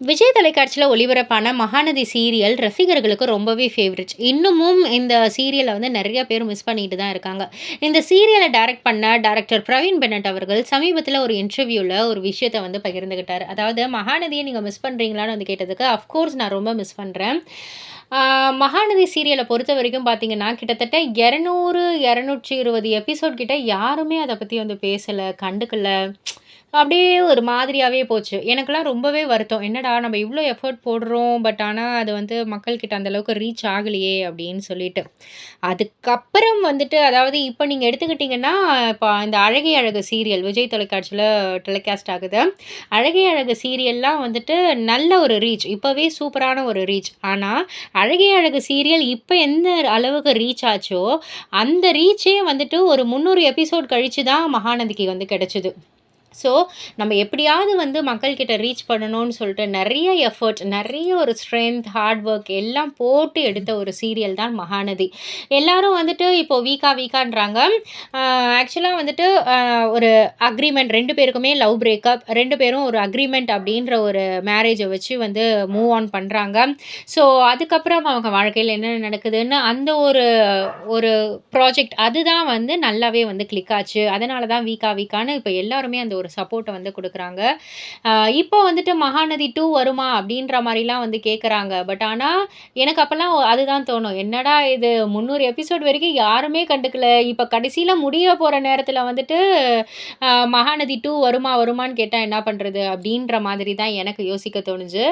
விஜய் தொலைக்காட்சியில ஒளிபரப்பான மகாநதி சீரியல் ரசிகர்களுக்கு ரொம்பவே ஃபேவரட். இன்னமும் இந்த சீரியல வந்து நெறைய பேர் மிஸ் பண்ணிட்டு தான் இருக்காங்க. இந்த சீரியல டைரக்ட் பண்ண டைரக்டர் பிரவீன் பென்னட் அவர்கள் சமீபத்தில ஒரு இன்டர்வியூல ஒரு விஷயத்த வந்து பகிர்ந்துகிட்டாரு. அதாவது மகாநதிய நீங்க மிஸ் பண்றீங்களான்னு வந்து கேட்டதுக்கு, அஃப்கோர்ஸ் நான் ரொம்ப மிஸ் பண்றேன். ஆ மகாநதி சீரியல பொறுத்தவரைக்கும் பார்த்தீங்கன்னா, கிட்டத்தட்ட 200, 220 எபிசோட் கிட்ட யாருமே அத பத்தி வந்து பேசல, கண்டுக்கல. அப்படியே ஒரு மாதிரியாவே போச்சு. எனக்கெல்லாம் ரொம்பவே வருத்தம். என்னடா நம்ம இவ்ளோ எஃபோர்ட் போடுறோம். பட் ஆனா அது வந்து மக்கள்கிட்ட அந்த அளவுக்கு ரீச் ஆகலையே அப்படின்னு சொல்லிட்டு. அதுக்கப்புறம் வந்துட்டு அதாவது இப்ப நீங்க எடுத்துக்கிட்டீங்கன்னா, இப்ப இந்த அழகே அழகு சீரியல் விஜய் தொலைக்காட்சியில டெலிகாஸ்ட் ஆகுது. அழகே அழகு சீரியல்லாம் வந்துட்டு நல்ல ஒரு ரீச். இப்பவே சூப்பரான ஒரு ரீச். ஆனா, அழகே அழகு சீரியல் இப்ப எந்த அளவுக்கு ரீச் ஆச்சோ, அந்த ரீச்சே வந்துட்டு ஒரு 300 எபிசோட் கழிச்சு தான் மகாநதிக்கு வந்து கிடைச்சது. ஸோ, நம்ம எப்படியாவது வந்து மக்கள்கிட்ட ரீச் பண்ணணும்னு சொல்லிட்டு நெறைய எஃபோர்ட், நெறைய ஒரு ஸ்ட்ரென்த், ஹார்ட் ஒர்க் எல்லாம் போட்டு எடுத்த ஒரு சீரியல் தான் மகாநதி. எல்லாரும் வந்துட்டு இப்போ வீக்கான்றாங்க. அ ஆக்சுவலா வந்துட்டு ஒரு அக்ரீமெண்ட் 2 பேருக்குமே லவ் பிரேக்கப். 2 பேரும் ஒரு அக்ரீமெண்ட் அப்படின்ற ஒரு மேரேஜ வச்சு வந்து மூவ் ஆன் பண்றாங்க. ஸோ, அதுக்கப்புறம் அவங்க வாழ்க்கையில என்ன நடக்குதுன்னு அந்த ஒரு ஒரு ப்ராஜெக்ட் அதுதான் வந்து நல்லாவே வந்து கிளிக் ஆச்சு. அதனால தான் வீக்கான்னு இப்ப எல்லாருமே அந்த ஒரு சப்போர்ட்ட வந்து குடுக்குறாங்க. அ இப்போ வந்துட்டு மகாநதி 2 வருமா? அப்படின்ற மாரிலாம் வந்து கேட்கறாங்க. பட் ஆனா, எனக்கு அப்பலாம் அதுதான் தோணும். என்னடா இது 300 எபிசோட் வரைக்கும் யாருமே கண்டுக்கல. இப்ப கடைசில முடிய போற நேரத்துல வந்துட்டு, மகாநதி 2 வருமான்னு கேட்டா என்ன பண்றது? அப்படின்ற மாதிரி தான் எனக்கு யோசிக்க தோணுச்சு.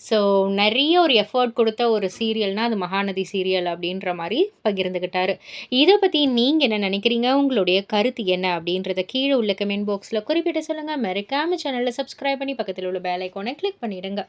ஸோ, நெறைய ஒரு எஃபோர்ட் குடுத்த ஒரு சீரியல்னா, அது மகாநதி சீரியல் அப்படின்ற மாரி பகிர்ந்துகிட்டாரு. இத பத்தி நீங்க என்ன நெனைக்கிறீங்க? உங்களுடைய கருத்து என்ன? அப்படின்றத கீழ உள்ள கமெண்ட் பாக்ஸ்ல குறிப்பிட்டு சொல்லுங்க. மறக்காம சேனல சப்ஸ்கிரைப் பண்ணி பக்கத்துல உள்ள பெல் ஐகான கிளிக் பண்ணிடுங்க.